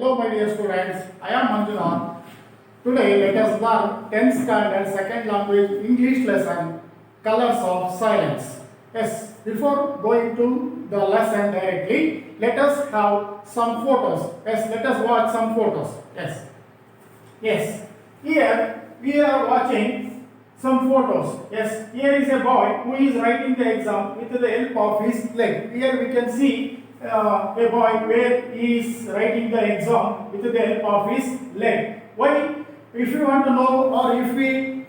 Hello my dear students, I am Manjunath. Today let us learn 10th standard second language English lesson Colors of Silence. Yes, before going to the lesson directly, let us have some photos. Yes, let us watch some photos. Yes. Here we are watching some photos. Yes, here is a boy who is writing the exam with the help of his leg. Here we can see a boy where he is writing the exam with the help of his leg. Why? If you want to know, or if we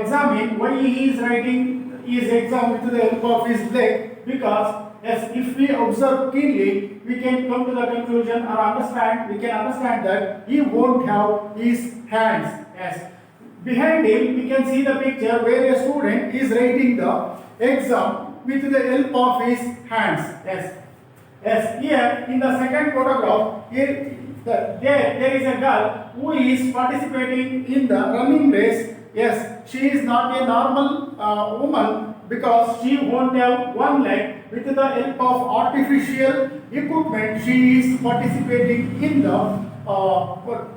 examine why he is writing his exam with the help of his leg, because yes, if we observe keenly, we can come to the conclusion or understand. We can understand that he won't have his hands. Yes. Behind him, we can see the picture where a student is writing the exam with the help of his hands. Yes. Here in the second photograph, there is a girl who is participating in the running race. Yes, she is not a normal woman because she won't have one leg. With the help of artificial equipment, she is participating in the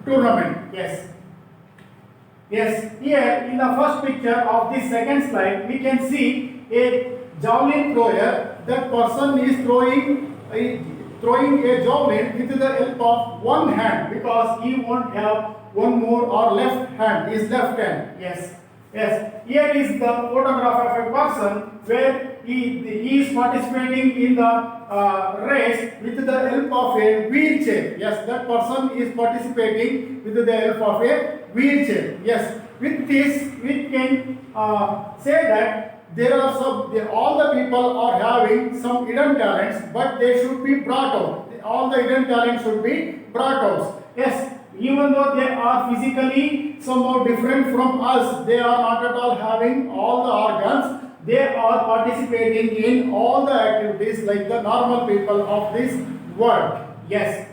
tournament. Yes, here in the first picture of this second slide, we can see a javelin thrower. That person is throwing a javelin with the help of one hand because he won't have one more or left hand, his left hand. Yes. Here is the photograph of a person where he is participating in the race with the help of a wheelchair. Yes, that person is participating with the help of a wheelchair. Yes, with this we can say that all the people are having some hidden talents, but they should be brought out. All the hidden talents should be brought out. Yes, even though they are physically somehow different from us, they are not at all having all the organs. They are participating in all the activities like the normal people of this world. Yes.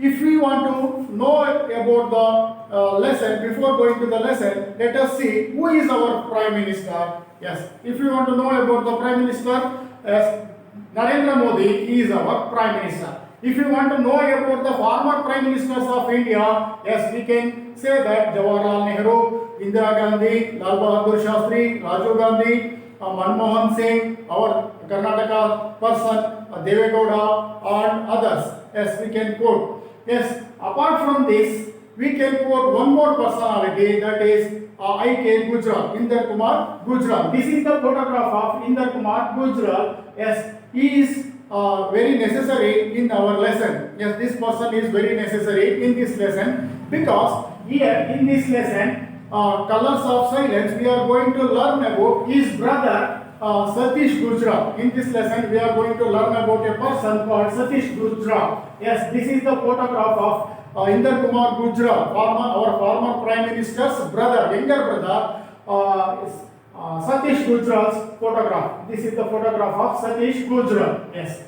If we want to know about the lesson, before going to the lesson, let us see who is our Prime Minister. Yes, if you want to know about the Prime Minister, yes, Narendra Modi, he is our Prime Minister. If you want to know about the former Prime Ministers of India, yes, we can say that Jawaharlal Nehru, Indira Gandhi, Lal Bahadur Shastri, Rajiv Gandhi, Manmohan Singh, our Karnataka person, Deve Gowda, and others. Yes, we can quote. Yes, apart from this, we can quote one more personality, that is I.K. Gujral, Inder Kumar Gujral. This is the photograph of Inder Kumar Gujral. Yes, he is very necessary in our lesson. Yes, this person is very necessary in this lesson because here in this lesson, Colors of Silence, we are going to learn about his brother Satish Gujral. In this lesson, we are going to learn about a person called Satish Gujral. Yes, this is the photograph of Inder Kumar Gujral, our former Prime Minister's brother, younger brother, Satish Gujral's photograph. This is the photograph of Satish Gujral. Yes.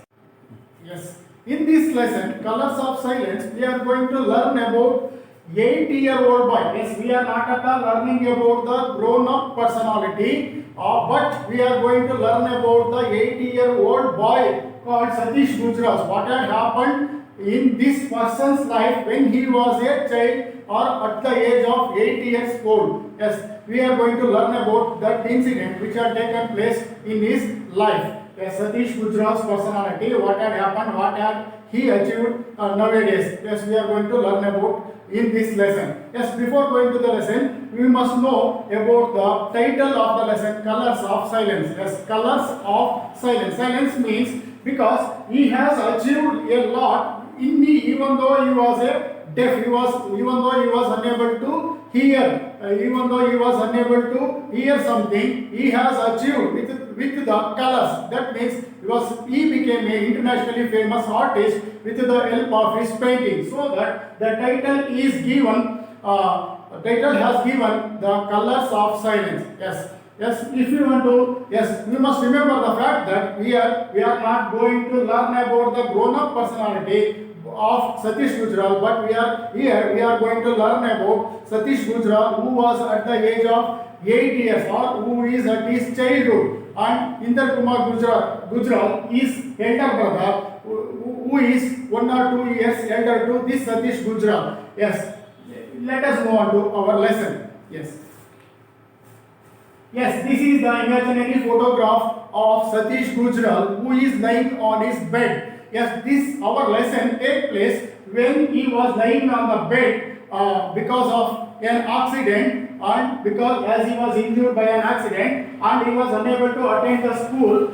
In this lesson, Colors of Silence, we are going to learn about 8-year-old boy. Yes, we are not at all learning about the grown-up personality, but we are going to learn about the 8-year-old boy called Satish Gujral. What had happened in this person's life when he was a child or at the age of 8 years old. Yes, we are going to learn about that incident which had taken place in his life. Yes, Satish Gujral's personality, what had happened, what had he achieved nowadays. Yes, we are going to learn about in this lesson. Yes, before going to the lesson, we must know about the title of the lesson, Colors of Silence. Yes, Colors of Silence. Silence means because he has achieved a lot in me, even though he was a deaf, even though he was unable to hear, even though he was unable to hear something, he has achieved with the colors. That means he became an internationally famous artist with the help of his painting. So that the title is given, title has given the Colors of Silence. Yes, if you want to, yes, we must remember the fact that we are not going to learn about the grown-up personality of Satish Gujral, but we are going to learn about Satish Gujral, who was at the age of 8 years or who is at his childhood, and Inder Kumar Gujral, Gujral, his elder brother, who is 1 or 2 years elder to this Satish Gujral. Yes, let us move on to our lesson. Yes. Yes, this is the imaginary photograph of Satish Gujral who is lying on his bed. Yes, this our lesson take place when he was lying on the bed because of an accident, and because as he was injured by an accident and he was unable to attend the school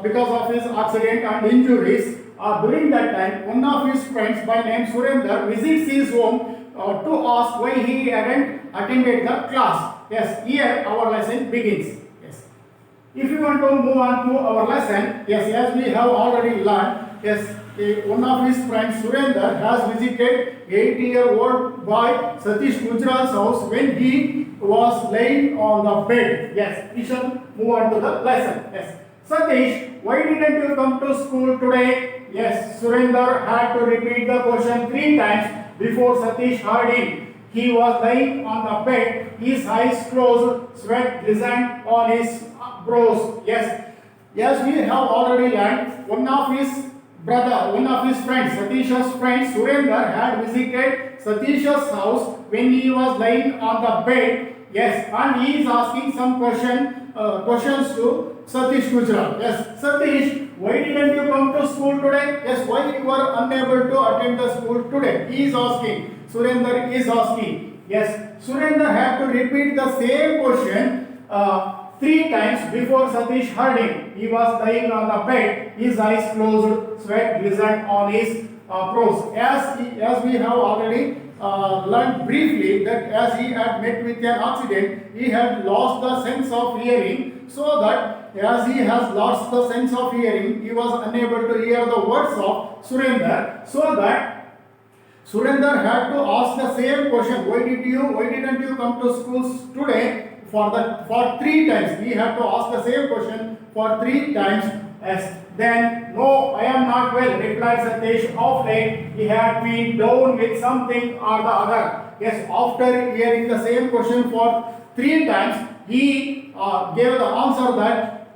because of his accident and injuries. During that time, one of his friends by name Surender visits his home to ask why he hadn't attended the class. Yes, here our lesson begins. Yes. If you want to move on to our lesson, yes, as we have already learned, yes, one of his friends Surender has visited 8-year-old boy Satish Gujral's house when he was lying on the bed. Yes, we shall move on to the lesson. Yes. Satish, why didn't you come to school today? Yes, Surender had to repeat the question 3 times before Satish heard him. He was lying on the bed, his eyes closed, sweat glistened on his brows. Yes, yes, we have already learned one of his friends, Satish's friend Surender had visited Satish's house when he was lying on the bed. Yes, and he is asking some questions to Satish Gujral. Yes, Satish, why didn't you come to school today? Yes, why you were unable to attend the school today? He is asking. Surender is asking. Yes, Surender had to repeat the same question 3 times before Satish heard him. He was lying on the bed, his eyes closed, sweat glistened on his brows. As we have already learned briefly that as he had met with an accident, he had lost the sense of hearing, so that as he has lost the sense of hearing, he was unable to hear the words of Surender, so that Surender had to ask the same question. Why didn't you come to school today? For 3 times. He had to ask the same question for 3 times. Yes. Then, no, I am not well, replied Satish. Of late, he had been down with something or the other. Yes, after hearing the same question for 3 times, he gave the answer that,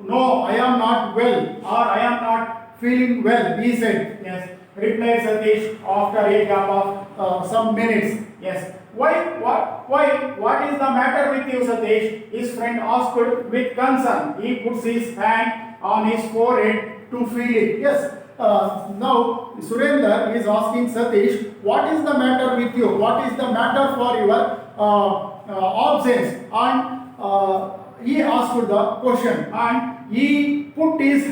no, I am not well, or I am not feeling well, he said. Yes, replied Satish after a gap of some minutes. Yes. What is the matter with you, Satish? His friend asked with concern. He puts his hand on his forehead to feel it. Yes. Now Surender is asking Satish, what is the matter with you? What is the matter for your absence? And he asked the question, and he put his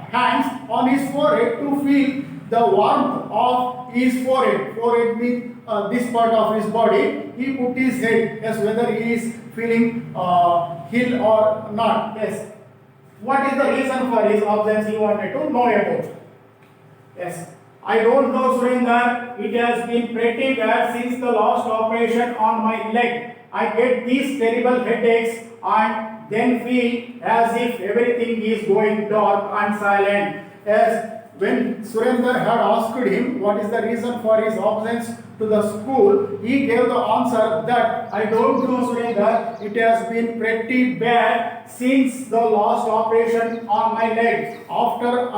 hands on his forehead to feel the warmth of his forehead. Forehead means this part of his body. He put his head, yes, whether he is feeling ill or not. Yes. What is the reason for his absence? He wanted to know about. Yes. I don't know, Surender. It has been pretty bad since the last operation on my leg. I get these terrible headaches and then feel as if everything is going dark and silent. Yes. When Surender had asked him what is the reason for his absence to the school, he gave the answer that I don't know, Surender. It has been pretty bad since the last operation on my leg. After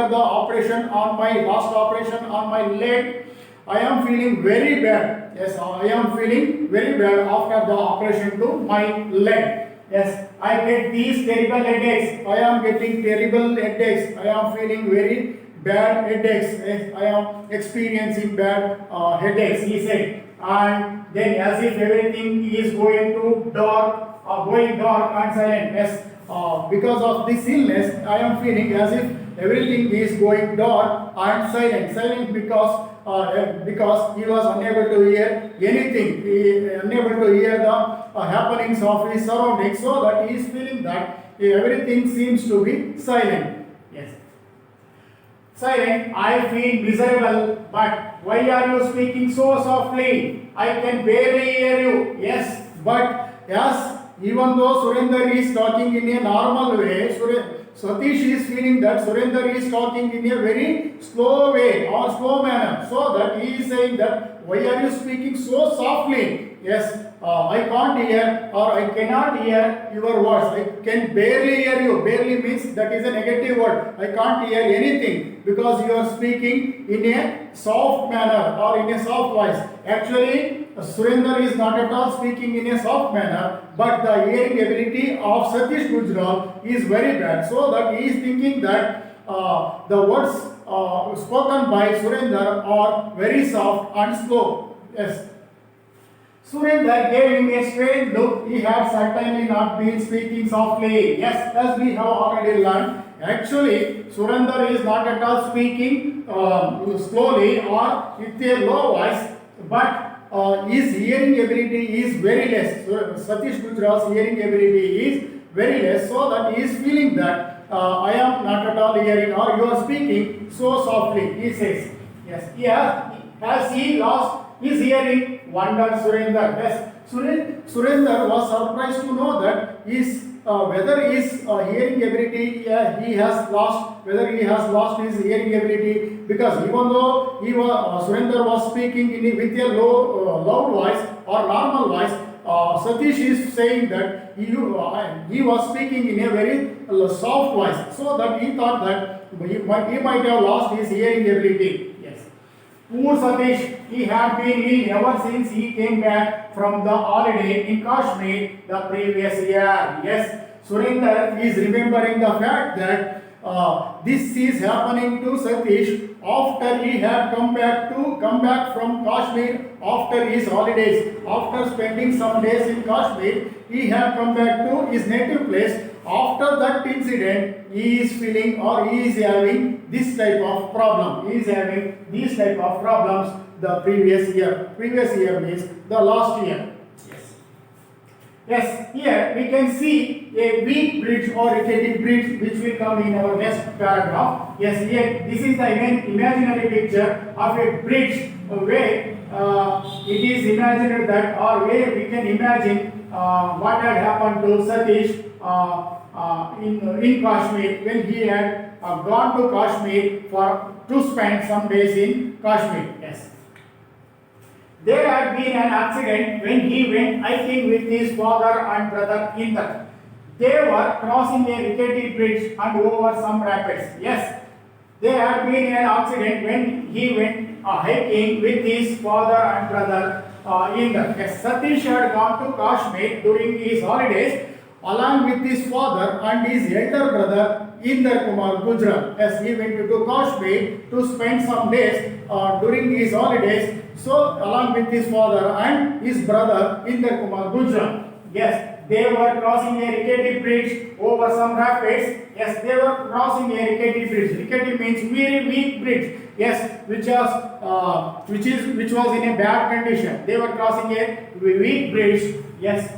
the operation on my last operation on my leg, I am feeling very bad. Yes, I am feeling very bad after the operation to my leg. Yes, I get these terrible headaches. I am getting terrible headaches. I am feeling very bad headaches. Yes, I am experiencing bad headaches, he said. And then as if everything is going dark and silent. Yes, because of this illness, I am feeling as if everything is going dark and silent. Silent because he was unable to hear anything, unable to hear the happenings of his surroundings, so that he is feeling that everything seems to be silent. Yes. Silent, I feel miserable, but why are you speaking so softly? I can barely hear you. Yes, but yes, even though Surender is talking in a normal way, Satish is feeling that Surender is talking in a very slow way or slow manner, so that he is saying that why are you speaking so softly? Yes, I can't hear or I cannot hear your words. I can barely hear you. Barely means that is a negative word. I can't hear anything because you are speaking in a soft manner or in a soft voice. Actually, Surinder is not at all speaking in a soft manner, but the hearing ability of Satish Gujral is very bad. So that he is thinking that the words spoken by Surinder are very soft and slow. Yes. Surinder gave him a strange look. He had certainly not been speaking softly. Yes, as we have already learned. Actually, Surinder is not at all speaking slowly or with a low voice, but his hearing ability is very less. So, Satish Gujral's hearing ability is very less, so that he is feeling that I am not at all hearing or you are speaking so softly, he says. Yes, has he lost his hearing? Wondered Surinder. Yes, Surinder was surprised to know that whether his hearing ability he has lost, whether he has lost his hearing ability, because even though Surinder was speaking with a loud voice or normal voice, Satish is saying that he was speaking in a very soft voice, so that he thought that he might have lost his hearing ability. Yes. Poor Satish, he had been ill ever since he came back from the holiday in Kashmir the previous year. Yes, Surinder is remembering the fact that this is happening to Satish after he had come back from Kashmir after his holidays. After spending some days in Kashmir, he had come back to his native place. After that incident, he is feeling or he is having this type of problem. He is having these type of problems the previous year. Previous year means the last year. Yes, here we can see a weak bridge or rickety bridge which will come in our next paragraph. Yes, here this is the imaginary picture of a bridge where it is imagined that or where we can imagine what had happened to Satish in Kashmir when he had gone to Kashmir to spend some days in Kashmir. Yes. There had been an accident when he went hiking with his father and brother Inder. They were crossing a rickety bridge and over some rapids. Yes, there had been an accident when he went hiking with his father and brother Inder. Yes, Satish had gone to Kashmir during his holidays along with his father and his elder brother Inder Kumar Gujral. Yes, he went to Kashmir to spend some days during his holidays. So, along with his father and his brother Inder Kumar Gujral. Yes, they were crossing a rickety bridge over some rapids. Yes, they were crossing a rickety bridge. Rickety means very weak bridge. Yes, which was in a bad condition. They were crossing a weak bridge. Yes.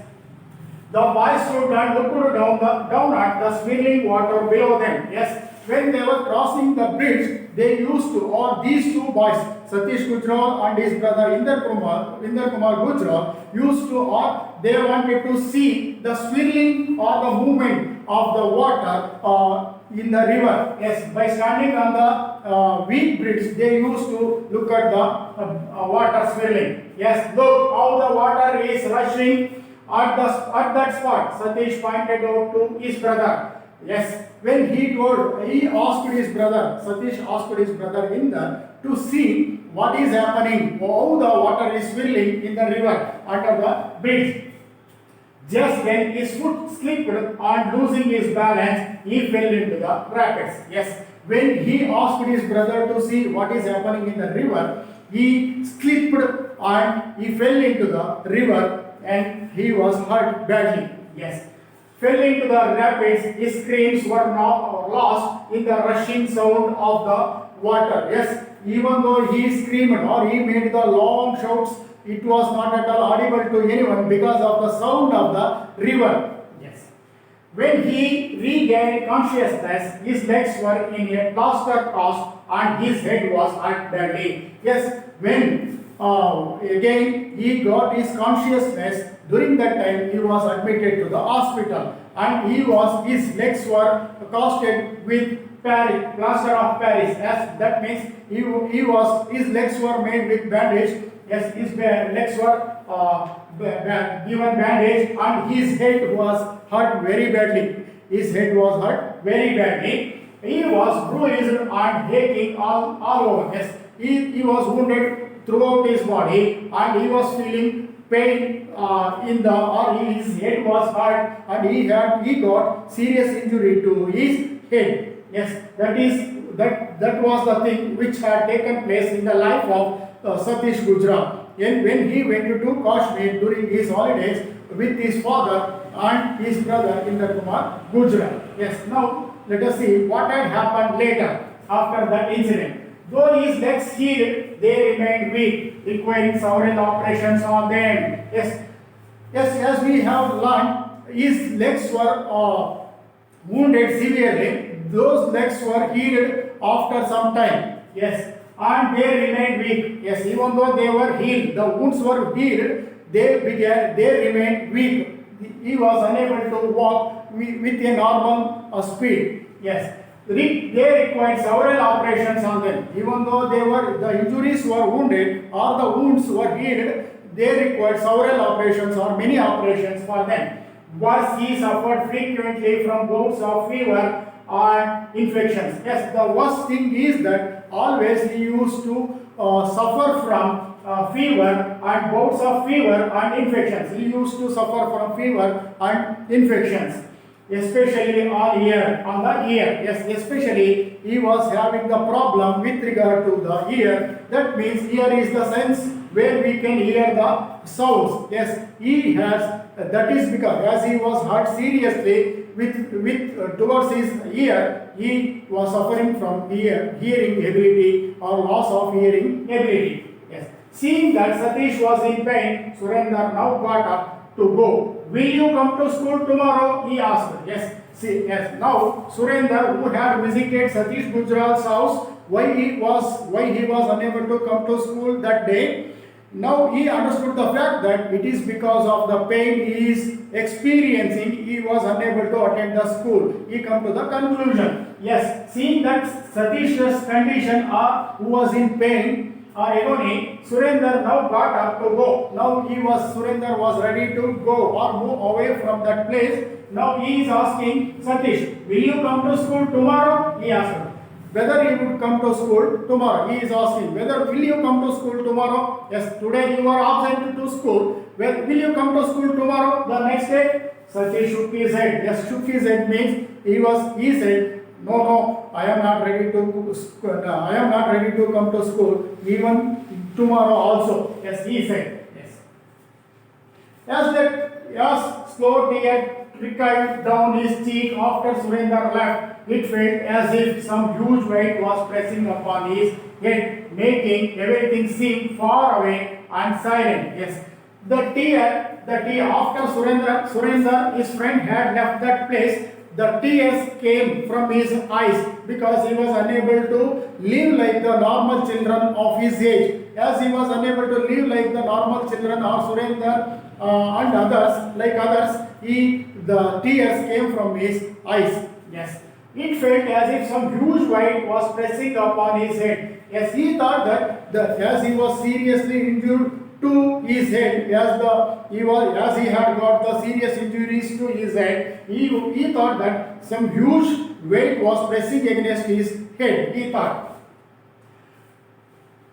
The boys stood and looked down at the swirling water below them. Yes, when they were crossing the bridge, they used to, or these two boys, Satish Gujral and his brother Inder Kumar Gujral, used to, or they wanted to see the swirling or the movement of the water in the river. Yes, by standing on the weak bridge, they used to look at the water swirling. Yes, look how the water is rushing. At that spot, Satish pointed out to his brother. Yes, when Satish asked his brother Inder to see what is happening, how the water is swirling in the river under the bridge. Just when his foot slipped and losing his balance, he fell into the rapids. Yes, when he asked his brother to see what is happening in the river, he slipped and he fell into the river. And he was hurt badly. Yes. Fell into the rapids, his screams were now lost in the rushing sound of the water. Yes, even though he screamed or he made the long shouts, it was not at all audible to anyone because of the sound of the river. Yes. When he regained consciousness, his legs were in a plaster cast and his head was hurt badly. Yes, when again he got his consciousness, during that time he was admitted to the hospital and his legs were casted with plaster of Paris. Yes, that means his legs were made with bandage. Yes, his legs were given bandage, and his head was hurt very badly. His head was hurt very badly. He was bruised and aching all over. Yes, he was wounded throughout his body, and he was feeling pain in the, or his head was hurt, and he got serious injury to his head. Yes, that was the thing which had taken place in the life of Satish Gujral. And when he went to Kashmir during his holidays with his father and his brother Indra Kumar Gujral. Yes, now let us see what had happened later after that incident. Though his legs healed, they remained weak, requiring several operations on them. Yes, as we have learned, his legs were wounded severely. Those legs were healed after some time. Yes, and they remained weak. Yes, even though they were healed, the wounds were healed, they remained weak. He was unable to walk with a normal speed. Yes, they required several operations on them. Even though the injuries were wounded or the wounds were healed, they required several operations or many operations for them. Was he suffered frequently from bouts of fever and infections. Yes, the worst thing is that always he used to suffer from fever and bouts of fever and infections. He used to suffer from fever and infections, especially on the ear. Yes, especially he was having the problem with regard to the ear. That means ear is the sense where we can hear the sounds. Yes, he has. That is because as he was hurt seriously with towards his ear, he was suffering from hearing ability or loss of hearing ability. Yes. Seeing that Satish was in pain, Surendra now got up to go. Will you come to school tomorrow? He asked. Yes. See, yes. Now Surendra, who had visited Satish Gujral's house, why he was unable to come to school that day. Now he understood the fact that it is because of the pain he is experiencing, he was unable to attend the school. He come to the conclusion. Yes, seeing that Satish's condition who was in pain or agony, Surendra now got up to go. Now Surendra was ready to go or move away from that place. Now he is asking Satish, will you come to school tomorrow? He asked. Whether he would come to school tomorrow. He is asking whether will you come to school tomorrow? Yes, today you are absent to school. Well, will you come to school tomorrow? The next day, Satish shook his head. Yes, shook his head means he said, no, I am not ready to come to school even tomorrow also. Yes, he said. Yes. As slow tear trickled down his cheek after Surendra left, it felt as if some huge weight was pressing upon his head, making everything seem far away and silent. Yes, the tear after Surendra, his friend had left that place. The tears came from his eyes because he was unable to live like the normal children of his age. As he was unable to live like the normal children of Surendra and others, the tears came from his eyes. Yes. It felt as if some huge weight was pressing upon his head. Yes, he thought that as he was seriously injured to his head, as he had got the serious injuries to his head, he thought that some huge weight was pressing against his head. He thought,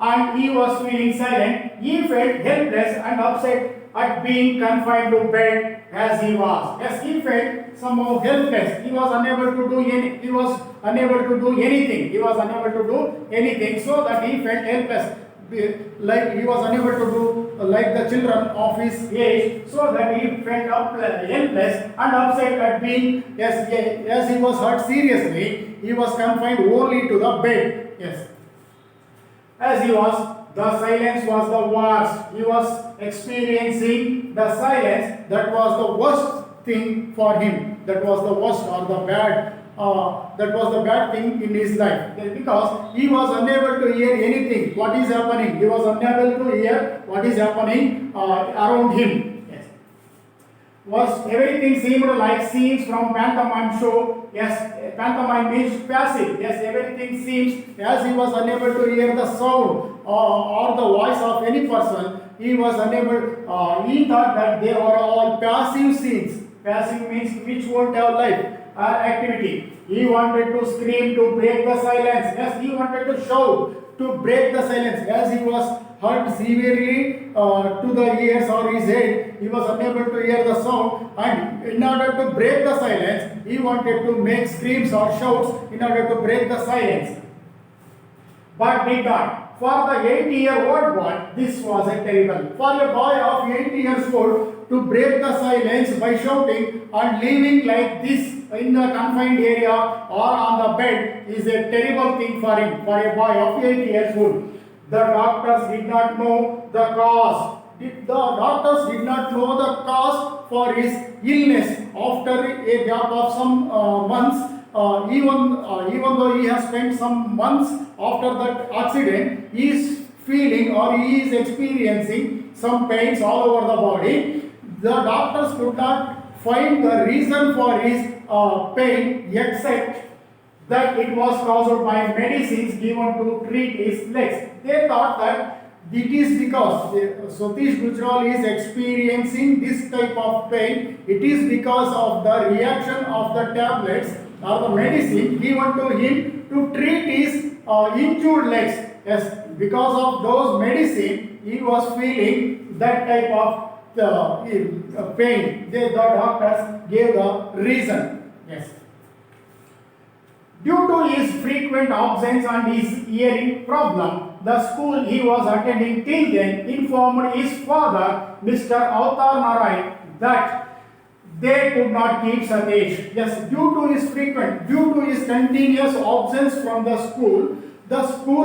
and he was feeling silent. He felt helpless and upset at being confined to bed as he was. Yes, he felt somehow helpless. He was unable to do anything. He was unable to do anything, so that he felt helpless. Like he was unable to do like the children of his age, so that he felt helpless and upset at being, as he was hurt seriously, he was confined only to the bed. Yes. The silence was the worst. He was experiencing the silence. That was the worst thing for him. That was the worst or the bad. That was the bad thing in his life, because he was unable to hear anything. What is happening? He was unable to hear what is happening around him. Yes. was everything seemed like scenes from pantomime show. Yes, pantomime means passive. Yes, everything seems as he was unable to hear the sound or the voice of any person. He was unable. He thought that they were all passive scenes. Passive means which won't have life activity. He wanted to scream to break the silence. Yes, he wanted to shout to break the silence as he was hurt severely to the ears or his head. He was unable to hear the sound, and in order to break the silence, he wanted to make screams or shouts in order to break the silence, but did not. For the 8-year-old boy, this was a terrible. For a boy of 8 years old to break the silence by shouting and living like this in a confined area or on the bed is a terrible thing for him, for a boy of 8 years old. The doctors did not know the cause. The doctors did not know the cause for his illness after a gap of some months. Even though he has spent some months after that accident, he is feeling or he is experiencing some pains all over the body. The doctors could not find the reason for his pain except that it was caused by medicines given to treat his legs. They thought that it is because Satish Gujral is experiencing this type of pain. It is because of the reaction of the tablets or the medicine given to him to treat his injured legs. Yes, because of those medicine, he was feeling that type of pain. The doctors gave the reason. Yes. Due to his frequent absence and his hearing problem, the school he was attending till then informed his father, Mr. Avatar Narayan, that they could not keep Satish. Yes, due to his continuous absence from the school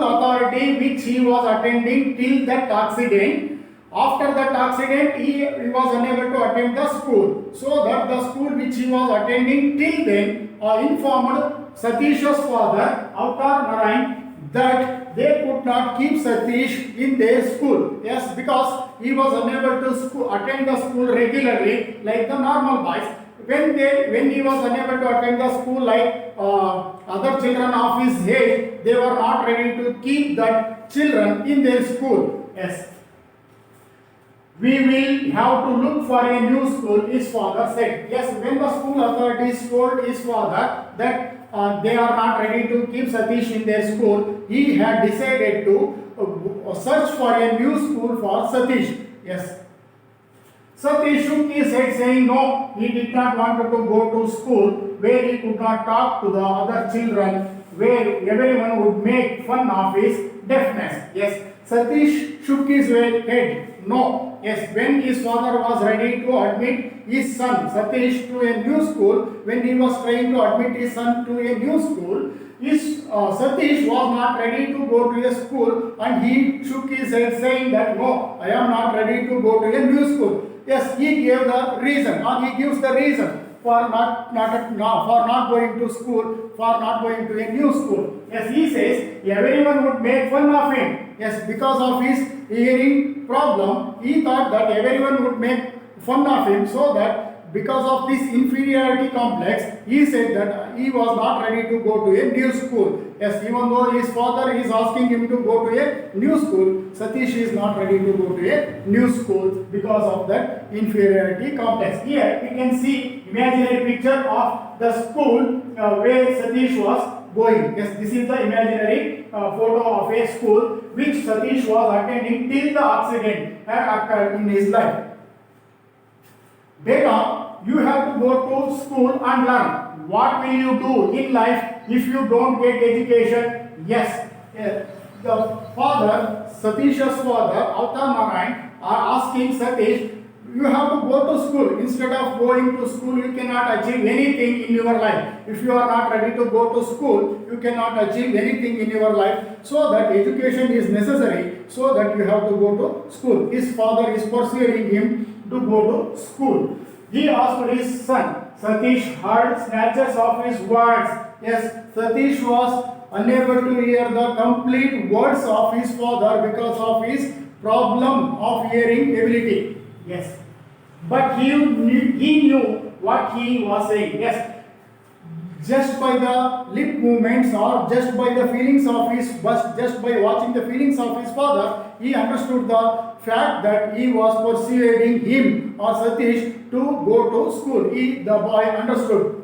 authority which he was attending till that accident, after that accident he was unable to attend the school. So that the school which he was attending till then informed Satish's father, Avatar Narayan, that they could not keep Satish in their school. Yes, because he was unable to attend the school regularly like the normal boys. When he was unable to attend the school like other children of his age, they were not ready to keep that children in their school. Yes. We will have to look for a new school, his father said. Yes, when the school authorities told his father that they are not ready to keep Satish in their school, he had decided to search for a new school for Satish. Yes. Satish shook his head saying no, he did not want to go to school where he could not talk to the other children, where everyone would make fun of his deafness. Yes, Satish shook his head. No. Yes, when his father was ready to admit his son Satish to a new school, when he was trying to admit his son to a new school, Satish was not ready to go to a school, and he shook his head saying that no, I am not ready to go to a new school. Yes, he gave the reason, or he gives the reason for not going to school, for not going to a new school. Yes, he says everyone would make fun of him. Yes, because of his hearing problem, he thought that everyone would make fun of him, so that because of this inferiority complex, he said that he was not ready to go to a new school. Yes, even though his father is asking him to go to a new school, Satish is not ready to go to a new school because of that inferiority complex. Here we can see imaginary picture of the school where Satish was going. Yes, this is the imaginary photo of a school which Satish was attending till the accident had occurred in his life. Beta, you have to go to school and learn. What will you do in life if you don't get education? Yes, the father, Satish's father, Avatar Narayan, are asking Satish, you have to go to school. Instead of going to school, you cannot achieve anything in your life. If you are not ready to go to school, you cannot achieve anything in your life. So that education is necessary, so that you have to go to school. His father is persuading him to go to school. He asked his son. Satish heard snatches of his words. Yes, Satish was unable to hear the complete words of his father because of his problem of hearing ability. Yes. but he knew what he was saying. Yes, just by the lip movements or just by the feelings of his, but just by watching the feelings of his father, he understood the fact that he was persuading him or Satish to go to school. The boy understood.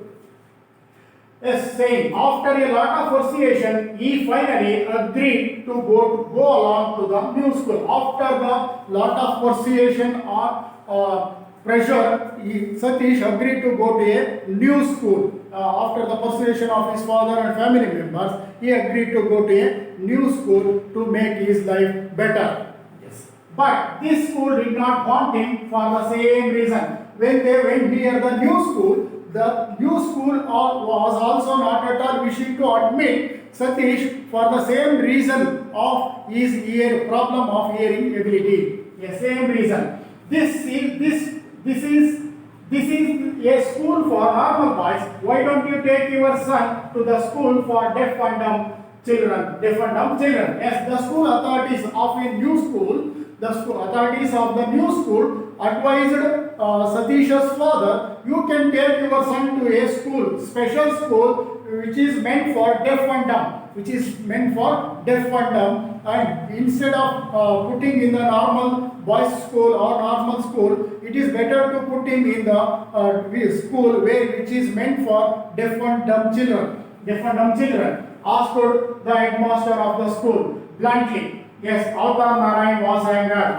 Yes, saying after a lot of persuasion, he finally agreed to go along to the new school. After the lot of persuasion or pressure, Satish agreed to go to a new school. After the persuasion of his father and family members, he agreed to go to a new school to make his life better. Yes. But this school did not want him for the same reason. When they went near the new school was also not at all wishing to admit Satish for the same reason of his problem of hearing ability. Yes, same reason. This is a school for normal boys. Why don't you take your son to the school for deaf and dumb children? Yes, the school authorities of a new school, authorities of the new school advised Satish's father, you can take your son to a school, special school, which is meant for deaf and dumb, and instead of putting in the normal boys school or normal school, it is better to put him in the school which is meant for deaf and dumb children. Asked the headmaster of the school bluntly. Yes, Avatar Narayan was angered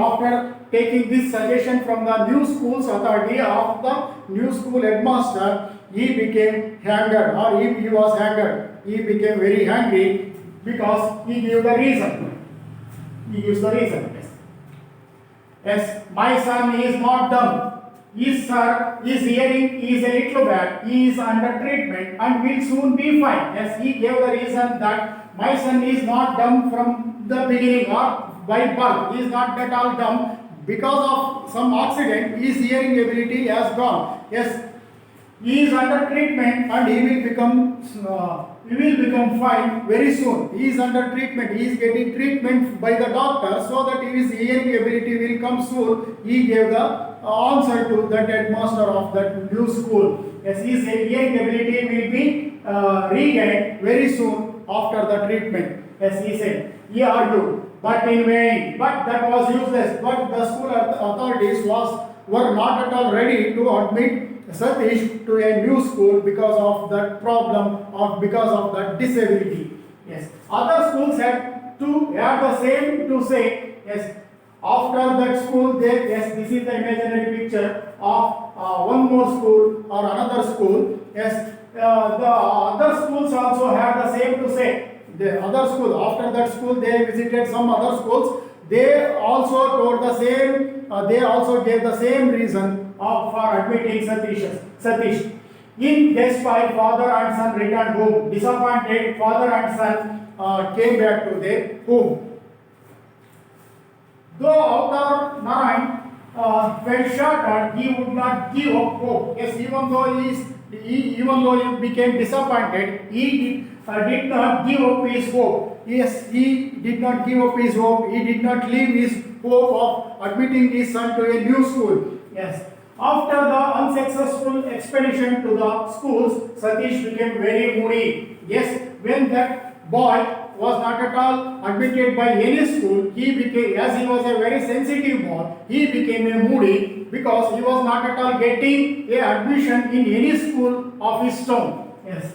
after taking this suggestion from the new school's authority of the new school headmaster. He became angered, or he was angered. He became very angry because he gave the reason. He gives the reason. Yes, my son is not dumb. His hearing is a little bad. He is under treatment and will soon be fine. Yes, he gave the reason that my son is not dumb from the beginning or by birth. He is not at all dumb. Because of some accident, his hearing ability has gone. Yes, he is under treatment and he will become fine very soon. He is under treatment. He is getting treatment by the doctor so that his hearing ability will come soon. He gave the answer to that headmaster of that new school. Yes, his hearing ability will be regained very soon after the treatment. Yes, he said. He argued, but in vain. But that was useless. But the school authorities were not at all ready to admit Satish to a new school because of that problem or because of that disability. Yes. Other schools had the same to say. Yes. After that school, this is the imaginary picture of one more school or another school. Yes. The other schools also had the same to say. The other school, after that school, they visited some other schools. They also told the same. They also gave the same reason for admitting Satish. In despite, father and son returned home. Disappointed, father and son came back to their home. Though Avatar Narayan felt shattered, he would not give up hope. Yes, even though he became disappointed, he did not give up his hope. Yes, he did not give up his hope. He did not leave his hope of admitting his son to a new school. Yes. After the unsuccessful expedition to the schools, Satish became very moody. Yes, when that boy was not at all admitted by any school, as he was a very sensitive boy, he became a moody because he was not at all getting a admission in any school of his town. Yes.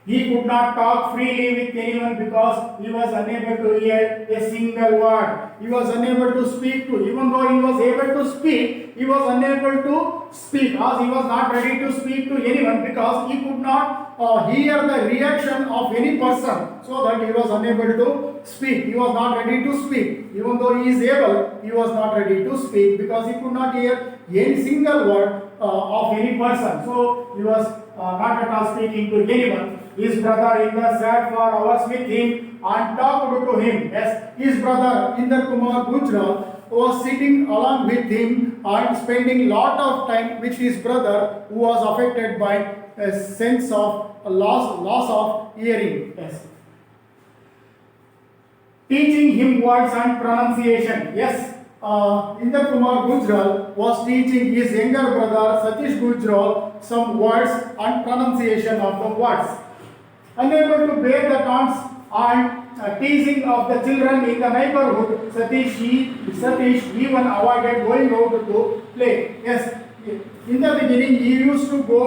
He could not talk freely with anyone because he was unable to hear a single word. He was unable to speak to, even though he was able to speak, he was unable to speak as he was not ready to speak to anyone because he could not hear the reaction of any person, so that he was unable to speak. He was not ready to speak. Even though he is able, he was not ready to speak because he could not hear any single word of any person. So he was not at all speaking to anyone. His brother Inder sat for hours with him and talked to him. Yes, his brother Inder Kumar Gujral was sitting along with him and spending lot of time with his brother, who was affected by a sense of loss of hearing. Yes. Teaching him words and pronunciation. Yes, Inder Kumar Gujral was teaching his younger brother Satish Gujral some words and pronunciation of the words. Unable to bear the taunts and teasing of the children in the neighborhood, Satish even avoided going out to play. Yes, in the beginning he used to go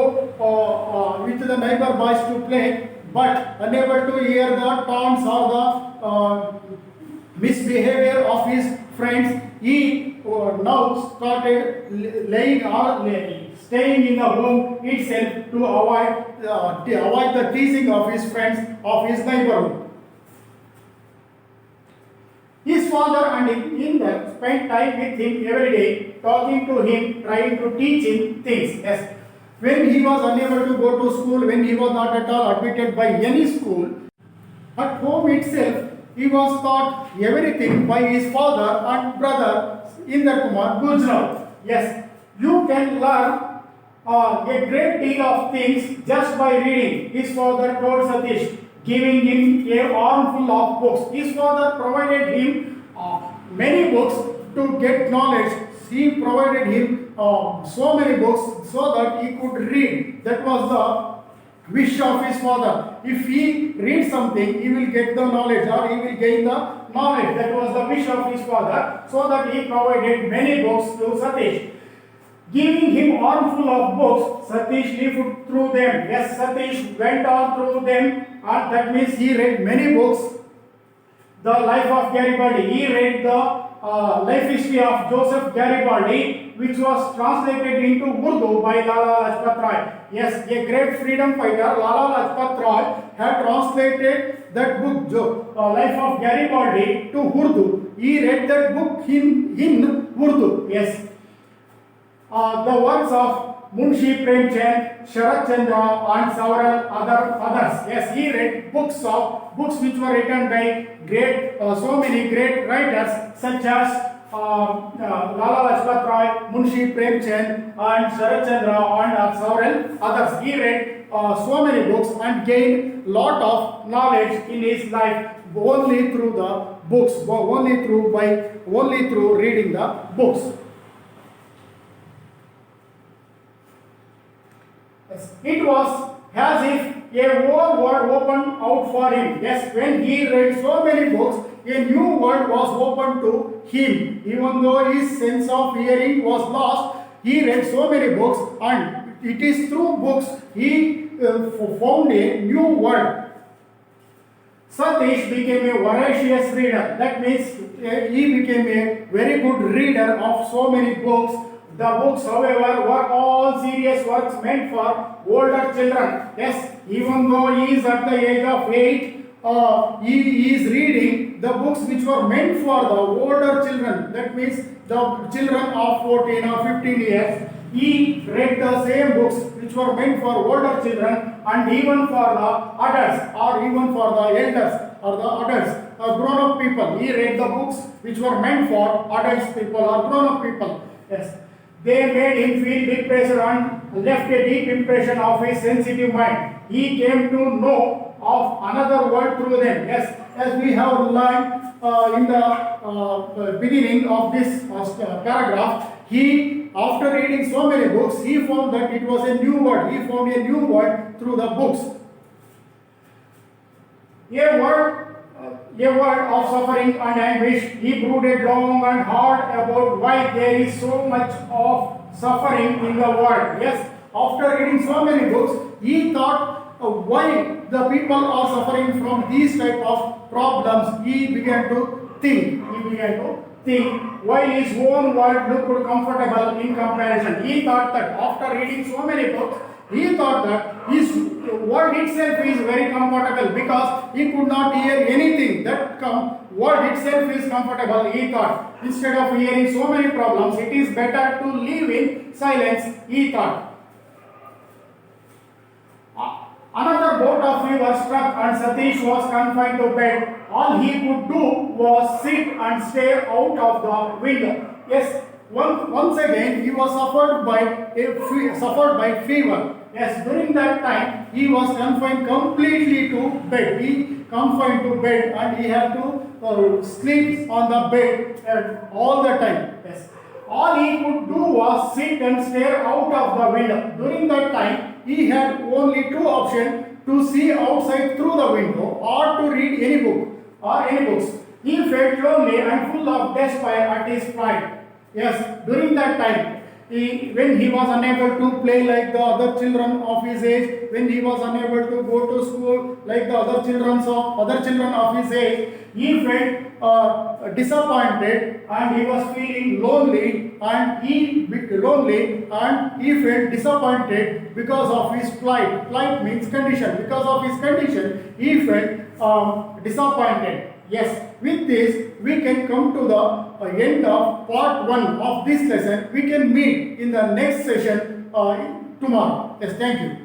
with the neighbor boys to play, but unable to hear the taunts or the misbehavior of his friends, he now started laying or staying in the home itself to avoid the teasing of his friends of his neighborhood. His father and Inder spent time with him every day, talking to him, trying to teach him things. Yes. When he was unable to go to school, when he was not at all admitted by any school, at home itself, he was taught everything by his father and brother Inder Kumar Gujral. Yes, you can learn a great deal of things just by reading. His father told Satish, giving him a armful of books. His father provided him many books to get knowledge. He provided him so many books so that he could read. That was the wish of his father. If he reads something, he will get the knowledge or he will gain the knowledge. That was the wish of his father, so that he provided many books to Satish. Giving him armful of books, Satish lived through them. Yes, Satish went on through them, and that means he read many books. The life of Garibaldi. He read the life history of Joseph Garibaldi, which was translated into Urdu by Lala Lajpat Rai. Yes, a great freedom fighter, Lala Lajpat Rai, had translated that book, Life of Garibaldi, to Urdu. He read that book in Urdu. Yes. The works of Munshi Premchand, Sharat Chandra and several others. Yes, he read books which were written by so many great writers such as Lala Lajpat Rai, Munshi Premchand and Sharat Chandra and several others. He read so many books and gained lot of knowledge in his life only through the books, only through reading the books. It was as if a whole world opened out for him. Yes, when he read so many books, a new world was opened to him. Even though his sense of hearing was lost, he read so many books, and it is through books he found a new world. Satish became a voracious reader. That means he became a very good reader of so many books. The books, however, were all serious works meant for older children. Yes, even though he is at the age of 8, he is reading the books which were meant for the older children. That means the children of 14 or 15 years. He read the same books which were meant for older children and even for the adults or even for the elders or the adults or grown-up people. He read the books which were meant for adults people or grown-up people. Yes. They made him feel deep pressure and left a deep impression of his sensitive mind. He came to know of another world through them. Yes, as we have learned in the beginning of this paragraph, after reading so many books, he found that it was a new world. He found a new world through the books. A word of suffering and anguish. He brooded long and hard about why there is so much of suffering in the world. Yes, after reading so many books, he thought why the people are suffering from these type of problems. He began to think. While his own world looked comfortable in comparison. He thought that after reading so many books, he thought that his world itself is very comfortable because he could not hear anything. That world itself is comfortable, he thought. Instead of hearing so many problems, it is better to live in silence, he thought. Another bout of fever struck and Satish was confined to bed. All he could do was sit and stare out of the window. Yes, once again he was suffered by fever. Yes, during that time he was confined completely to bed. He confined to bed and he had to sleep on the bed all the time. Yes. All he could do was sit and stare out of the window. During that time, he had only two options: to see outside through the window or to read any book or any books. He felt lonely and full of despair at his pride. Yes, during that time, when he was unable to play like the other children of his age, when he was unable to go to school like the other children of his age, he felt disappointed and he was feeling lonely and he felt disappointed because of his plight. Plight means condition. Because of his condition, he felt disappointed. Yes, with this we can come to the end of part 1 of this lesson. We can meet in the next session tomorrow. Yes, thank you.